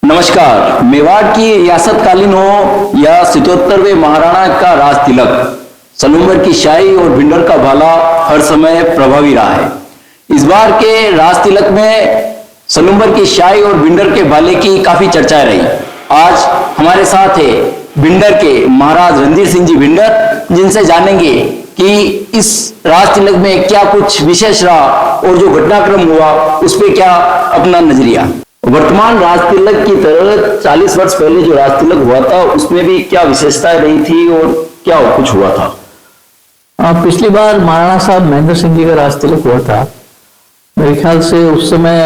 नमस्कार। मेवाड़ की रियासतकालीन हो या 77वें महाराणा का राज तिलक, सलूमर की शाही और भिंडर का भाला हर समय प्रभावी रहा है। इस बार के राज तिलक में सलूमर की शाही और भिंडर के भाले की काफी चर्चाएं रही। आज हमारे साथ है भिंडर के महाराज रणधीर सिंह जी भिंडर, जिनसे जानेंगे कि इस राज तिलक में क्या कुछ विशेष रहा और जो घटनाक्रम हुआ उस पर क्या अपना नजरिया। वर्तमान राज तिलक की तरह 40 वर्ष पहले जो राज तिलक हुआ था उसमें भी क्या विशेषताएं रही थी और क्या कुछ हुआ था? पिछली बार महाराणा साहब महेंद्र सिंह जी का राज तिलक हुआ था। मेरे ख्याल से उस समय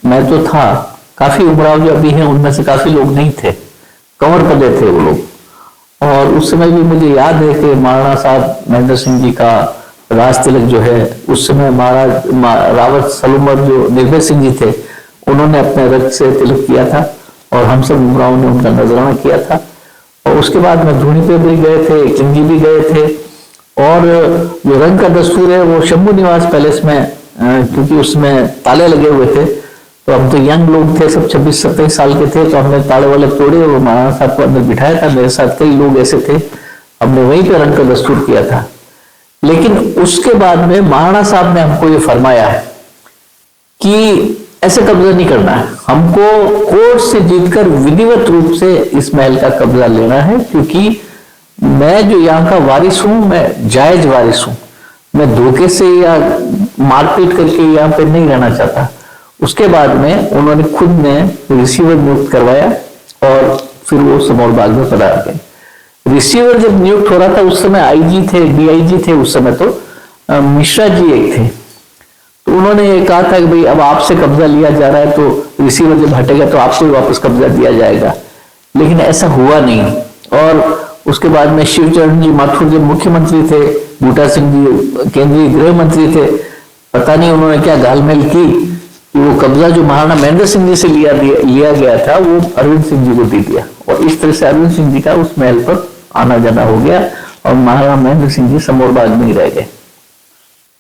मैं तो था, काफी उमराव जो अभी हैं उनमें से काफी लोग नहीं थे, कंवर पदे थे वो लोग। और उस समय भी मुझे याद है कि महाराणा साहब महेंद्र सिंह जी का राज तिलक जो है, उस समय महाराज रावत सलूमर जो निर्भय सिंह जी थे उन्होंने अपने रक्त से तिलक किया था और हम सब उमराव ने उनका नजराना किया था। और उसके बाद में धूनी पे भी गए थे, किंगी भी गए थे। और जो रंग का दस्तूर है वो शंभू निवास पैलेस में, क्योंकि उसमें ताले लगे हुए थे तो हम तो यंग लोग थे, सब 26-27 साल के थे, तो हमने ताले वाले तोड़े और महाराणा साहब को अंदर बिठाया था। मेरे साथ कई लोग ऐसे थे, हमने वहीं पे रंग का दस्तूर किया था। लेकिन उसके बाद में महाराणा साहब ने हमको ये फरमाया है कि ऐसे कब्जा नहीं करना है, हमको कोर्ट से जीतकर विधिवत रूप से इस महल का कब्जा लेना है, क्योंकि मैं जो यहाँ का वारिस हूं, मैं जायज वारिस हूं, मैं धोखे से या मारपीट करके यहाँ पे नहीं रहना चाहता। उसके बाद में उन्होंने खुद ने रिसीवर नियुक्त करवाया और फिर वो समौर बाग में पधार गए। रिसीवर जब नियुक्त हो रहा था उस समय आईजी थे, डीआईजी थे उस समय, तो मिश्रा जी एक थे। तो उन्होंने ये कहा था कि भाई अब आपसे कब्जा लिया जा रहा है तो रिसीवर जब हटेगा तो आपको वापस कब्जा दिया जाएगा, लेकिन ऐसा हुआ नहीं। और उसके बाद में शिवचरण जी माथुर जब मुख्यमंत्री थे, बूटा सिंह जी केंद्रीय गृह मंत्री थे, पता नहीं उन्होंने क्या घालमेल की कि वो कब्जा जो महाराणा महेंद्र सिंह जी से लिया गया था वो अरविंद सिंह जी को दे दिया। और इस तरह से अरविंद सिंह जी का उस महल पर आना जाना हो गया और महाराणा महेंद्र सिंह जी समौर बाग में ही रह गए।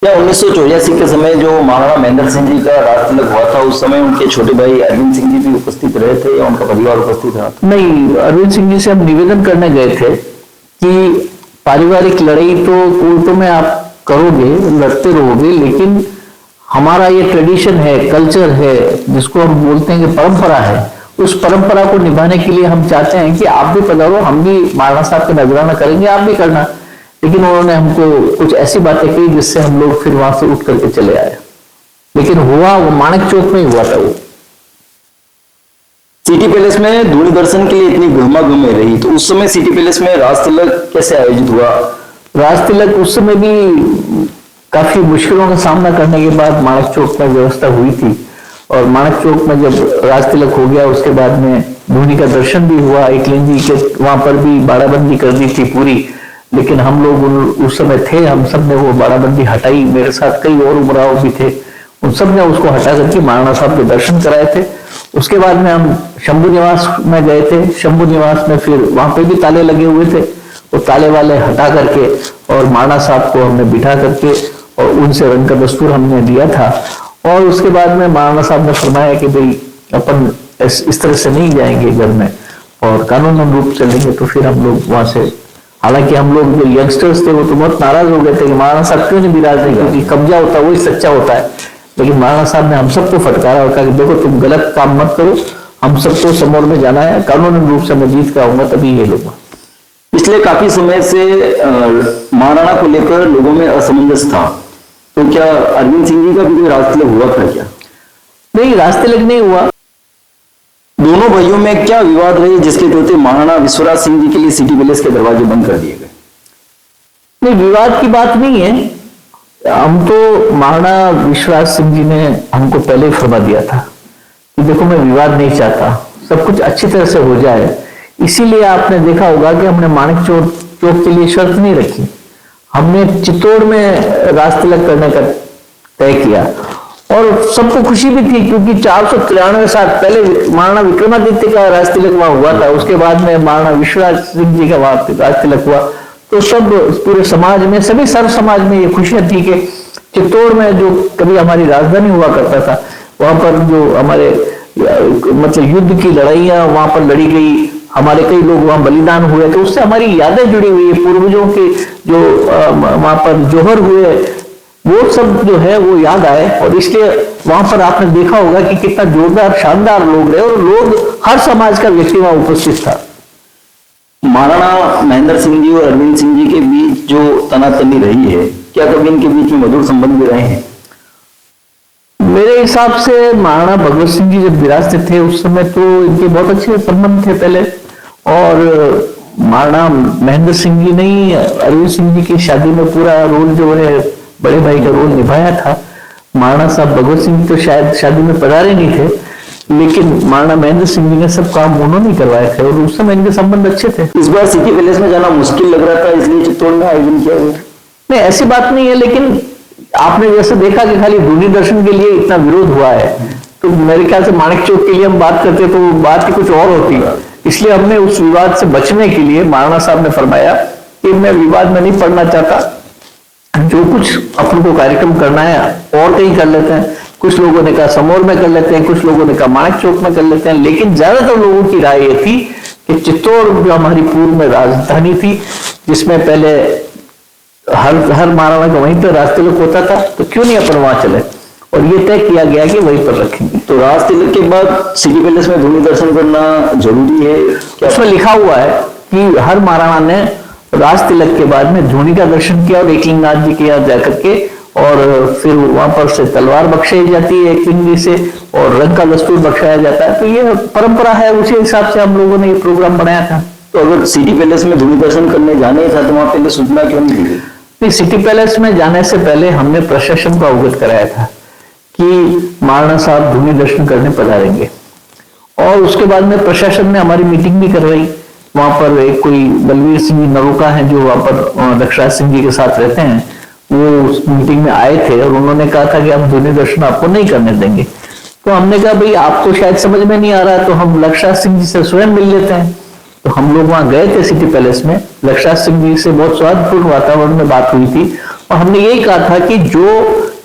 क्या 1984 के समय जो महाराणा महेंद्र सिंह जी का राज तिलक हुआ था उस समय उनके छोटे भाई अरविंद सिंह जी भी उपस्थित रहे थे या उनका परिवार उपस्थित रहा था? नहीं, अरविंद सिंह जी से हम निवेदन करने गए थे कि पारिवारिक लड़ाई तो कोर्टों में आप करोगे, लड़ते रहोगे, लेकिन हमारा ये ट्रेडिशन है, कल्चर है, जिसको हम बोलते हैं कि परंपरा है, उस परंपरा को निभाने के लिए हम चाहते हैं कि आप भी पधारो, हम भी महाराणा साहब का नजराना करेंगे, आप भी करना। लेकिन उन्होंने हमको कुछ ऐसी बातें की जिससे हम लोग फिर वहां से उठ करके चले आए। लेकिन हुआ वो माणक चौक में ही हुआ था। वो सिटी पैलेस में धूनी दर्शन के लिए इतनी गहमागहमी में रही, तो उस समय सिटी पैलेस में राज तिलक कैसे आयोजित हुआ? राज तिलक उस समय भी काफी मुश्किलों का सामना करने के बाद माणक चौक में व्यवस्था हुई थी। और माणक चौक में जब राज तिलक हो गया उसके बाद में धूनी का दर्शन भी हुआ। एकलिंग जी के वहां पर भी बाड़ाबंदी कर दी थी पूरी, लेकिन हम लोग उस समय थे, हम सब ने वो बाड़ाबंदी हटाई। मेरे साथ कई और उमराव भी थे, उन सब ने उसको हटा करके महाराणा साहब के दर्शन कराए थे। उसके बाद में हम शंभू निवास में गए थे। शंभू निवास में फिर वहां पे भी ताले लगे हुए थे, वो ताले वाले हटा करके और महाराणा साहब को हमने बिठा करके और उनसे रंग का दस्तूर हमने दिया था। और उसके बाद में महाराणा साहब ने फरमाया कि भाई अपन इस तरह से नहीं जाएंगे घर में और कानूनी रूप से लेंगे। तो फिर हम लोग वहां से, हालांकि हम लोग जो यंगस्टर्स थे वो तो बहुत नाराज हो गए थे कि महाराणा साहब क्यों नहीं विराज रहे, क्योंकि कब्जा होता है वही सच्चा होता है। लेकिन महाराणा साहब ने हम सबको फटकारा और कहा कि देखो तुम गलत काम मत करो, हम सबको समौर में जाना है, कानूनी रूप से मैं जीत कर आऊंगा तभी ये लोग। पिछले काफी समय से महाराणा को लेकर लोगों में असमंजस था, तो क्या अरविंद सिंह जी का भी कोई राज तिलक हुआ था क्या? नहीं, राज तिलक नहीं हुआ। दोनों भाइयों में क्या विवाद रहे जिसके चलते महाराणा विश्वराज सिंह जी के लिए सिटी पैलेस के दरवाजे बंद कर दिए गए? नहीं, विवाद की बात नहीं है। हम तो महाराणा विश्वराज सिंह जी ने हमको पहले ही फरमा दिया था कि देखो मैं विवाद नहीं चाहता, सब कुछ अच्छी तरह से हो जाए। इसीलिए आपने देखा होगा कि हमने माणक चौक के लिए शर्त नहीं रखी, हमने चित्तौड़ में राज तिलक करने का तय किया। और सबको खुशी भी थी क्योंकि 493 साल पहले महाराणा विक्रमादित्य का राज तिलक वहां हुआ था, उसके बाद में महाराणा विश्वराज सिंह जी का वहां राज तिलक हुआ। तो सब पूरे समाज में, सभी सर्व समाज में ये खुशियां थी कि चित्तौड़ में जो कभी हमारी राजधानी हुआ करता था, वहां पर जो हमारे मतलब युद्ध की लड़ाइयां वहां पर लड़ी गई, हमारे कई लोग वहां बलिदान हुए, तो उससे हमारी यादें जुड़ी हुई है, पूर्वजों के जो वहां पर जोहर हुए, वो सब जो है वो याद आए। और इसलिए वहां पर आपने देखा होगा कि कितना जोरदार शानदार लोग रहे, और लोग हर समाज का व्यक्ति वहां उपस्थित था। महाराणा महेंद्र सिंह जी और अरविंद सिंह जी के बीच जो तनातनी रही है, क्या कभी इनके बीच में मधुर संबंध भी रहे हैं? मेरे हिसाब से महाराणा भगवत सिंह जी जब विरासत थे उस समय तो इनके बहुत अच्छे संबंध थे पहले, और महाराणा महेंद्र सिंह जी ने ही अरविंद सिंह जी की शादी में पूरा रोल जो है बड़े भाई का रोल निभाया था। महाराणा साहब भगवत सिंह जी तो शायद शादी में पधारे नहीं थे, लेकिन महाराणा महेंद्र सिंह जी ने सब काम उन्होंने ही करवाए थे, और उस समय इनके संबंध अच्छे थे। इस बार सिटी पैलेस में जाना मुश्किल लग रहा था, इसलिए चित्तौड़ में आयोजन किया गया। नहीं, ऐसी बात नहीं है, लेकिन आपने जैसे देखा कि खाली धूनी दर्शन के लिए इतना विरोध हुआ है, तो मेरे ख्याल से माणिक चौक के लिए हम बात करते तो बात ही कुछ और होती। इसलिए हमने उस विवाद से बचने के लिए महाराणा साहब ने फरमाया कि मैं विवाद में नहीं पड़ना चाहता, जो कुछ अपन को कार्यक्रम करना है और कहीं कर लेते हैं। कुछ लोगों ने कहा समौर में कर लेते हैं, कुछ लोगों ने कहा माणिक चौक में कर लेते हैं, लेकिन ज्यादातर लोगों की राय ये थी कि चित्तौड़ जो हमारी पूर्व में राजधानी थी, जिसमें पहले हर महाराणा का वहीं पर राज तिलक होता था, तो क्यों नहीं अपन वहां चले, और ये तय किया गया कि वहीं पर रखेंगे। तो राज तिलक के बाद सिटी पैलेस में धूनी दर्शन करना जरूरी है क्या? उसमें लिखा हुआ है कि हर महाराणा ने राज तिलक के बाद में धूनी का दर्शन किया और एकलिंगनाथ जी के यहाँ जाकर के, और फिर वहां पर से तलवार बख्शाई जाती है एकलिंग जी से, और रंग का दस्तूर बख्शाया जाता है। तो ये परंपरा है, उसी हिसाब से हम लोगों ने ये प्रोग्राम बनाया था। तो अगर सिटी पैलेस में धूनी दर्शन करने जाने था तो वहां पहले सूचना क्यों नहीं दी गई? सिटी पैलेस में जाने से पहले हमने प्रशासन को अवगत कराया था कि महाराणा साहब धूनी दर्शन करने पधारेंगे, और उसके बाद में प्रशासन ने हमारी मीटिंग भी करवाई। वहां पर एक कोई बलवीर सिंह जी नरोका है जो वहां पर दक्षराज सिंह जी के साथ रहते हैं, वो उस मीटिंग में आए थे, और उन्होंने कहा था कि हम धूनी दर्शन आपको नहीं करने देंगे। तो हमने कहा भाई आपको शायद समझ में नहीं आ रहा, तो हम दक्षराज सिंह जी से स्वयं मिल लेते हैं। तो हम लोग वहां गए थे सिटी पैलेस में, दक्षराज सिंह जी से बहुत सौहार्दपूर्ण वातावरण में बात हुई थी, और हमने यही कहा था कि जो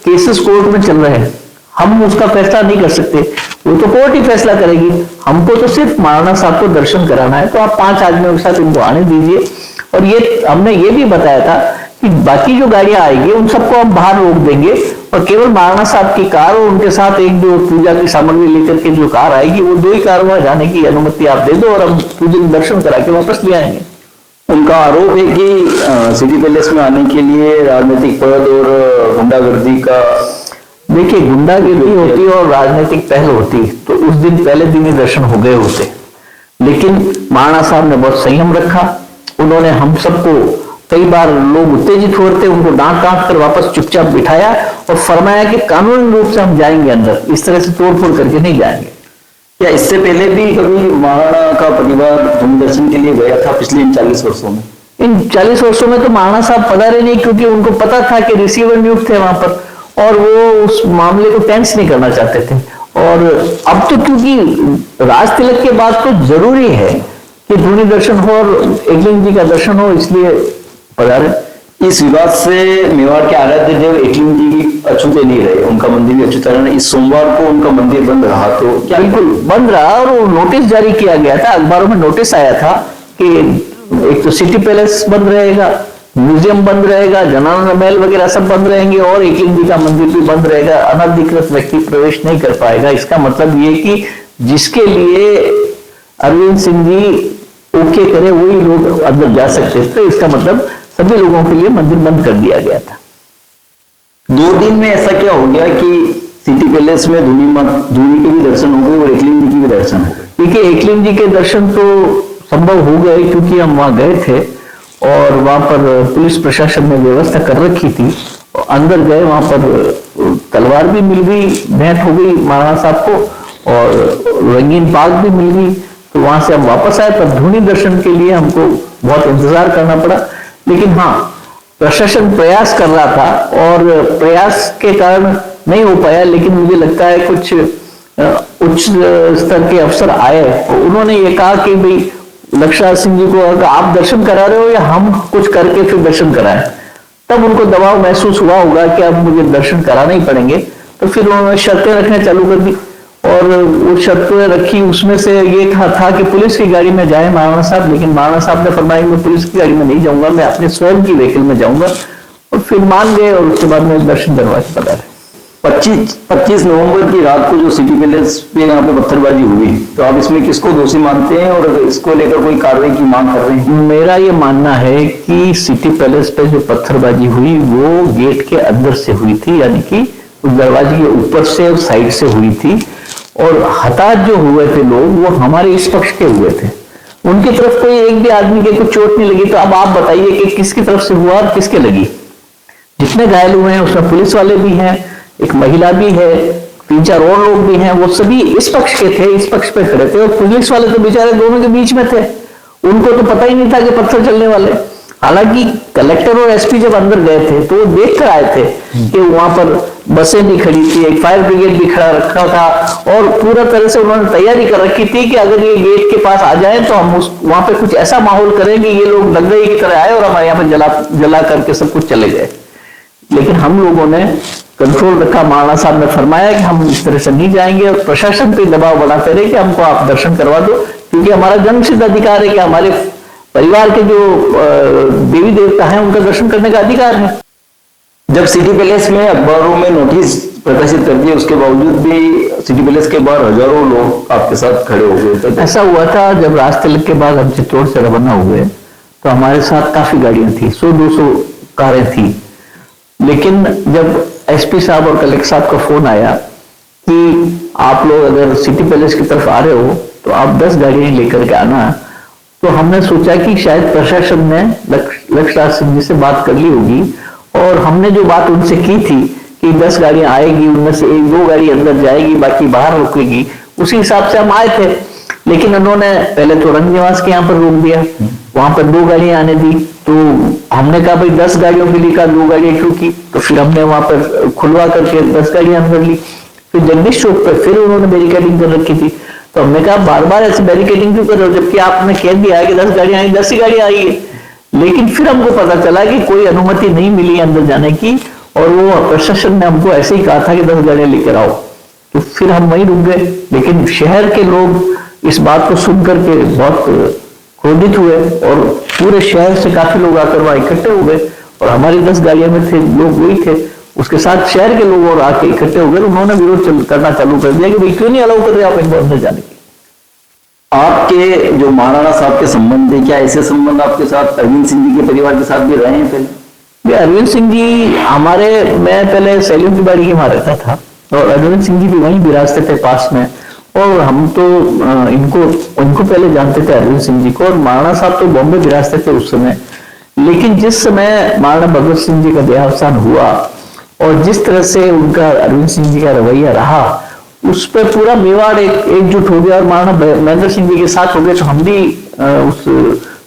केसेस कोर्ट में चल रहे हैं हम उसका फैसला नहीं कर सकते, वो तो कोर्ट ही फैसला करेगी, हमको तो सिर्फ महाराणा साहब को दर्शन कराना है, तो आप 5 आदमियों के साथ इनको आने दीजिए। और ये हमने ये भी बताया था कि बाकी जो गाड़ियां आएंगी उन सबको हम बाहर रोक देंगे, और केवल महाराणा साहब की कार और उनके साथ एक जो पूजा की सामग्री लेकर के जो कार आएगी, वो 2 ही कार वहां जाने की अनुमति आप दे दो, और हम पूजन दर्शन करा के वापस ले आएंगे। उनका आरोप है कि सिटी पैलेस में आने के लिए राजनीतिक पद और गुंडागर्दी का। देखिए, गुंडागिरी होती और राजनीतिक पहल होती तो उस दिन पहले दिन ही दर्शन हो गए होते, लेकिन महाराणा साहब ने बहुत संयम रखा। उन्होंने हम सबको, कई बार लोग उत्तेजित हो रहे थे, उनको डांट कर वापस चुपचाप बिठाया और फरमाया कि कानूनी रूप से हम जाएंगे अंदर, इस तरह से तोड़फोड़ करके नहीं जाएंगे। क्या इससे पहले भी कभी महाराणा का परिवार धूनी दर्शन के लिए गया था पिछले इन 40 वर्षों में? इन 40 वर्षों में तो महाराणा साहब पधारे नहीं, क्योंकि उनको पता था कि रिसीवर नियुक्त थे वहां पर, और वो उस मामले को टेंस नहीं करना चाहते थे। और अब तो क्योंकि राज तिलक के बाद तो जरूरी है कि धूनी दर्शन हो और एकलिंग जी का दर्शन हो, इसलिए पधारे। इस विवाद से मेवाड़ के आराध्य देव एकलिंग जी की अछूते नहीं रहे, उनका मंदिर भी अछूता रहा। इस सोमवार को उनका मंदिर बंद रहा, तो क्या? बिल्कुल बंद रहा, और वो नोटिस जारी किया गया था, अखबारों में नोटिस आया था कि एक तो सिटी पैलेस बंद रहेगा, म्यूजियम बंद रहेगा, जनाना महल वगैरह सब बंद रहेंगे, और एकलिंग जी का मंदिर भी बंद रहेगा, अनधिकृत व्यक्ति प्रवेश नहीं कर पाएगा। इसका मतलब ये कि जिसके लिए अरविंद सिंह जी ओके करे वही लोग अंदर जा सकते थे, इसका मतलब सभी लोगों के लिए मंदिर बंद कर दिया गया था। 2 दिन में ऐसा क्या हो गया कि सिटी पैलेस में धूनी के भी दर्शन हो गए और एकलिंग जी के भी दर्शन हो गए? देखिए, एकलिंग जी के दर्शन तो संभव हो गए क्योंकि हम वहां गए थे, और वहां पर पुलिस प्रशासन ने व्यवस्था कर रखी थी, और अंदर गए, वहां पर तलवार भी मिल गई, भेंट हो गई महाराणा साहब को, और रंगीन पाग भी मिल गई। तो वहां से हम वापस आए, तब धूनी दर्शन के लिए हमको बहुत इंतजार करना पड़ा। लेकिन हाँ, प्रशासन प्रयास कर रहा था, और प्रयास के कारण नहीं हो पाया, लेकिन मुझे लगता है कुछ उच्च स्तर के अफसर आए, और उन्होंने ये कहा कि भाई दक्षराज सिंह जी को अगर आप दर्शन करा रहे हो या हम कुछ करके फिर दर्शन कराएं, तब उनको दबाव महसूस हुआ होगा कि अब मुझे दर्शन कराना ही पड़ेंगे, तो फिर उन्होंने शर्तें रखना चालू कर दी, और वो शर्तें रखी, उसमें से ये था कि पुलिस की गाड़ी में जाए महाराणा साहब, लेकिन महाराणा साहब ने फरमाया मैं पुलिस की गाड़ी में नहीं जाऊंगा, मैं अपने स्वयं की व्हीकल में जाऊंगा, और फिर मान गए और उसके बाद में दर्शन करवा के पता है। 25 नवंबर की रात को जो सिटी पैलेस पे यहाँ पे पत्थरबाजी हुई, तो आप इसमें किसको दोषी मानते हैं और इसको लेकर कोई कार्रवाई की मांग कर रहे हैं? मेरा ये मानना है कि सिटी पैलेस पे जो पत्थरबाजी हुई वो गेट के अंदर से हुई थी, यानी कि उस दरवाजे के ऊपर से और साइड से हुई थी, और हताहत जो हुए थे लोग वो हमारे इस पक्ष के हुए थे, उनकी तरफ कोई एक भी आदमी के कुछ चोट नहीं लगी। तो अब आप बताइए कि किसकी तरफ से हुआ और किसके लगी? जितने घायल हुए हैं उसमें पुलिस वाले भी हैं, एक महिला भी है, 3-4 और लोग भी हैं, वो सभी इस पक्ष के थे, इस पक्ष पे खड़े थे, और पुलिस वाले तो बेचारे दोनों के बीच में थे, उनको तो पता ही नहीं था कि पत्थर चलने वाले। हालांकि कलेक्टर और एसपी जब अंदर गए थे तो वो देख कर आए थे कि वहां पर बसें भी खड़ी थी, एक फायर ब्रिगेड भी खड़ा रखा था, और पूरा तरह से उन्होंने तैयारी कर रखी थी कि अगर ये गेट के पास आ जाए तो हम वहां पे कुछ ऐसा माहौल करें कि ये लोग दंगई की तरह आए और हमारे यहाँ पे जला करके सब कुछ चले गए। लेकिन हम लोगों ने कंट्रोल रखा। महाराणा साहब ने फरमाया कि हम इस तरह से नहीं जाएंगे, और प्रशासन पे दबाव बनाते रहे कि हमको आप दर्शन करवा दो, क्योंकि हमारा जन्मसिद्ध अधिकार है कि हमारे परिवार के जो देवी देवता हैं उनका दर्शन करने का अधिकार है। जब सिटी पैलेस में अखबारों में नोटिस प्रकाशित कर दिए, उसके बावजूद भी सिटी पैलेस के बाहर हजारों लोग आपके साथ खड़े हो गए थे। ऐसा हुआ था जब राज तिलक के बाद हम चित्तौड़ से रवाना हुए तो हमारे साथ काफी गाड़ियां थी, 100-200 कारें थी। लेकिन जब एसपी साहब और कलेक्टर साहब का फोन आया कि आप लोग अगर सिटी पैलेस की तरफ आ रहे हो तो आप 10 गाड़ियां लेकर के आना, तो हमने सोचा कि शायद प्रशासन ने लक्ष्य सिंह जी से बात कर ली होगी, और हमने जो बात उनसे की थी कि 10 गाड़ियां आएगी, उनमें से 1-2 गाड़ी अंदर जाएगी, बाकी बाहर रुकेगी, उसी हिसाब से हम आए थे। लेकिन उन्होंने पहले तो रंगनिवास के यहाँ पर रोक दिया, वहां पर 2 गाड़ियां आने दी, तो हमने कहा भाई 10 गाड़ियों के लिए 2 गाड़ियां क्यों की? तो फिर हमने वहां पर खुलवा करके 10 गाड़ियां अंदर ली। फिर जगदीश चौक पर फिर उन्होंने बैरिकेडिंग कर रखी थी, तो हमने कहा बार बार ऐसे बैरिकेडिंग क्यों कर रहे हो, जबकि आपने कह दिया कि 10 गाड़ियां आई, 10 ही गाड़ियां आई है। लेकिन फिर हमको पता चला कि कोई अनुमति नहीं मिली अंदर जाने की, और वो प्रशासन ने हमको ऐसे ही कहा था कि 10 गाड़ियां लेकर आओ, तो फिर हम वहीं रुक गए। लेकिन शहर के लोग इस बात को सुन करके बहुत क्रोधित हुए, और पूरे शहर से काफी लोग आकर वहां इकट्ठे हो गए, और हमारी 10 गाड़ियों में थे लोग वही थे, उसके साथ शहर के लोग और आके इकट्ठे हो गए। उन्होंने विरोध करना चालू कर दिया कि भाई क्यों नहीं अलाउ कर रहे आप इनको अंदर जाने की। आपके जो महाराणा साहब के संबंध है, क्या ऐसे संबंध आपके साथ अरविंद सिंह जी के परिवार के साथ भी रहे हैं पहले? अरविंद सिंह जी मैं पहले सैल्यूट की बाड़ी के वहां रहता था, और अरविंद सिंह जी भी वहीं विराजते थे पास में, और हम तो इनको पहले जानते थे अरविंद सिंह जी को, और महाराणा साहब तो बॉम्बे विराजते थे उस समय। लेकिन जिस समय महाराणा भगत सिंह जी का देहावसान हुआ, और जिस तरह से उनका अरविंद सिंह जी का रवैया रहा, उस पर पूरा मेवाड़ एकजुट हो गया, और महाराणा महेंद्र सिंह जी के साथ हो गए। तो हम भी उस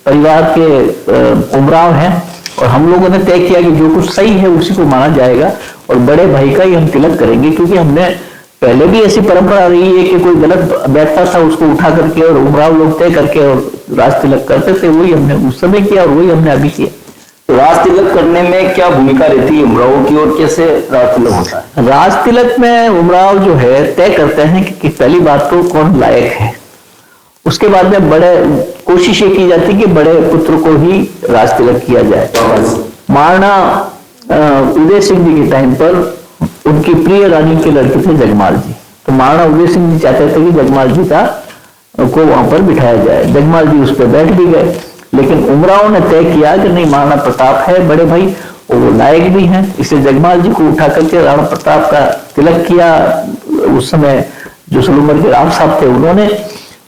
परिवार के उमराव हैं, और हम लोगों ने तय किया कि जो कुछ सही है उसी को माना जाएगा, और बड़े भाई का ही हम तिलक करेंगे, क्योंकि हमने पहले भी ऐसी परंपरा रही है कि कोई गलत बैठता था उसको उठा करके और उमराव लोग तय करके और राज तिलक करते थे। वही हमने उस समय किया और वही हमने अभी किया। तो राज तिलक करने में क्या भूमिका रहती है उमराव की, और कैसे राज तिलक होता है? राज तिलक में उमराव जो है तय करते हैं कि पहली बात तो कौन लायक है, उसके बाद में बड़े कोशिश ये की जाती है कि बड़े पुत्र को ही राज तिलक किया जाए। महाराणा उदय सिंह जी के टाइम पर उनकी प्रिय रानी के लड़के थे जगमाल जी, तो महाराणा उदय सिंह जी चाहते थे कि जगमाल जी को वहां पर बिठाया जाए। जगमाल जी उस पर बैठ भी गए, लेकिन उमराव ने तय किया कि नहीं, महाराणा प्रताप है बड़े भाई, वो लायक भी हैं, इसलिए जगमाल जी को उठा करके राणा प्रताप का तिलक किया। उस समय जो सलूमर के राव साहब थे उन्होंने,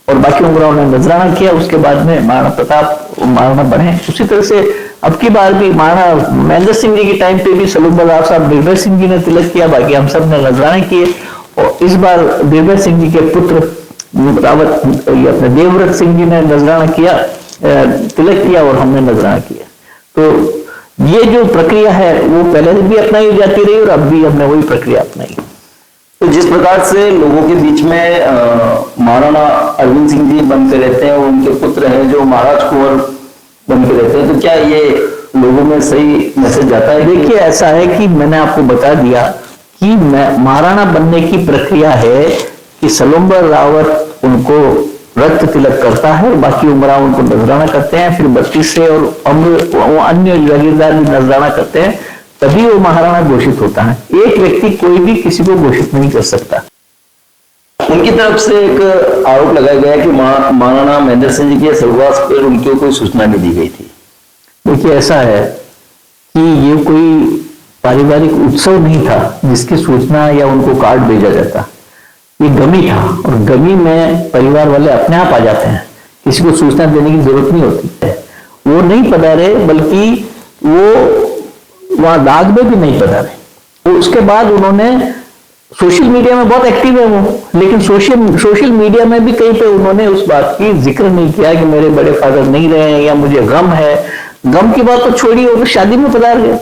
और बाकी उमराव ने नजराना किया। उसके बाद में महाराणा प्रताप महाराणा बने। उसी तरह से अब की बार भी महाराणा महेंद्र सिंह जी के टाइम पे भी सलूमर राव साहब दिग्विजय सिंह जी ने तिलक किया, बाकी हम सब ने नजराने किए। और इस बार दिग्विजय सिंह जी के पुत्र रावत अपने देवव्रत सिंह जी ने नजराना किया, तिलक किया, और हमने नजराना किया। तो ये जो प्रक्रिया है वो पहले भी अपनाई जाती रही, और अब भी हमने वही प्रक्रिया अपनाई। तो जिस प्रकार से लोगों के बीच में महाराणा अरविंद सिंह जी बन के रहते हैं, और उनके पुत्र हैं जो महाराज कुंवर बन के रहते हैं, तो क्या ये लोगों में सही मैसेज जाता है? देखिए, ऐसा है कि मैंने आपको बता दिया कि महाराणा बनने की प्रक्रिया है कि सलूम्बर रावत उनको रक्त तिलक करता है और बाकी उमरा उनको नजराना करते हैं, फिर बत्तीसे और वो अन्य जागीरदार भी नजराना करते हैं, तभी वो महाराणा घोषित होता है। एक व्यक्ति कोई भी किसी को घोषित नहीं कर सकता। उनकी तरफ से एक आरोप लगाया गया कि महाराणा महेंद्र सिंह जी के स्वर्गवास पर उनको कोई सूचना नहीं दी गई थी। देखिए, ऐसा है कि ये कोई पारिवारिक उत्सव नहीं था जिसकी सूचना या उनको कार्ड भेजा जाता। ये गमी था और गमी में परिवार वाले अपने आप आ जाते हैं, किसी को सूचना देने की जरूरत नहीं होती है। वो नहीं पधारे, बल्कि वो वहां दाग में भी नहीं पधारे। तो उसके बाद उन्होंने सोशल मीडिया में बहुत एक्टिव है वो, लेकिन सोशल मीडिया में भी कहीं पे उन्होंने उस बात की जिक्र नहीं किया कि मेरे बड़े फादर नहीं रहे हैं या मुझे गम है। गम की बात तो छोड़िए, वो तो शादी में पधार गए।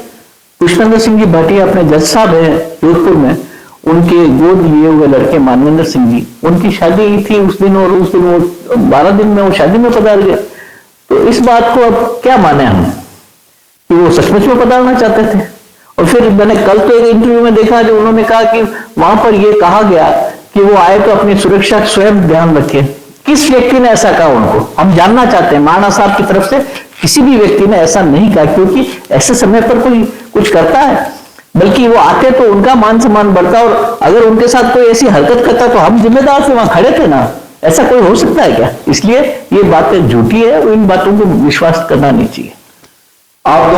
पुष्पेंद्र सिंह जी भाटिया अपने जज साहब है जोधपुर में, उनके गोद लिए हुए लड़के मानवेंद्र सिंह जी, उनकी शादी थी उस दिन, और उस दिन वो 12 दिन में वो शादी में पधार गए। तो इस बात को अब क्या माने हम कि वो सचमुच में पधारना चाहते थे। और फिर मैंने कल तो एक इंटरव्यू में देखा जो उन्होंने कहा कि वहां पर यह कहा गया कि वो आए तो अपनी सुरक्षा का स्वयं ध्यान रखे। किस व्यक्ति ने ऐसा कहा उनको? हम जानना चाहते हैं। महाराणा साहब की तरफ से किसी भी व्यक्ति ने ऐसा नहीं कहा, क्योंकि ऐसे समय पर कोई कुछ करता है, बल्कि वो आते तो उनका मान सम्मान बढ़ता, और अगर उनके साथ कोई ऐसी हरकत करता तो हम जिम्मेदार थे, वहां खड़े थे ना। ऐसा कोई हो सकता है क्या? इसलिए ये बातें झूठी है और इन बातों को विश्वास करना नहीं चाहिए। आप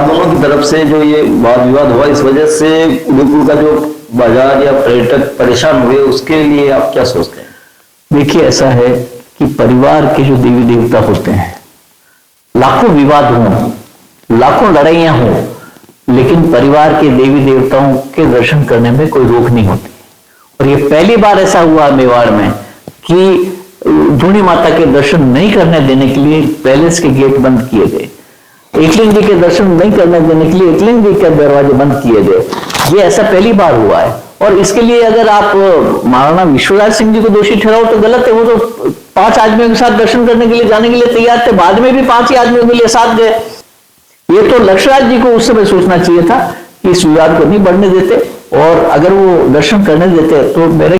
दोनों की तरफ से जो ये वाद विवाद हुआ, इस वजह से उदयपुर का जो बाजार या पर्यटक परेशान हुए, उसके लिए आप क्या सोचते हैं? देखिए, ऐसा है कि परिवार के जो देवी देवता होते हैं, लाखों विवाद हों, लाखों लड़ाइयां हों, लेकिन परिवार के देवी देवताओं के दर्शन करने में कोई रोक नहीं होती। और ये पहली बार ऐसा हुआ मेवाड़ में कि धूनी माता के दर्शन नहीं करने देने के लिए पैलेस के गेट बंद किए गए, एकलिंग जी के दर्शन नहीं करने देने के लिए एकलिंग जी के दरवाजे बंद किए गए। ये ऐसा पहली बार हुआ है। और इसके लिए अगर आप महाराणा विश्वराज सिंह जी को दोषी ठहराओ तो गलत है। वो तो 5 आदमियों के साथ दर्शन करने के लिए जाने के लिए तैयार थे, बाद में भी 5 ही आदमियों के लिए साथ गए। ये तो लक्ष्यराज जी को उस समय सोचना चाहिए था कि इस विवाद को नहीं बढ़ने देते, और अगर वो दर्शन करने देते तो मेरे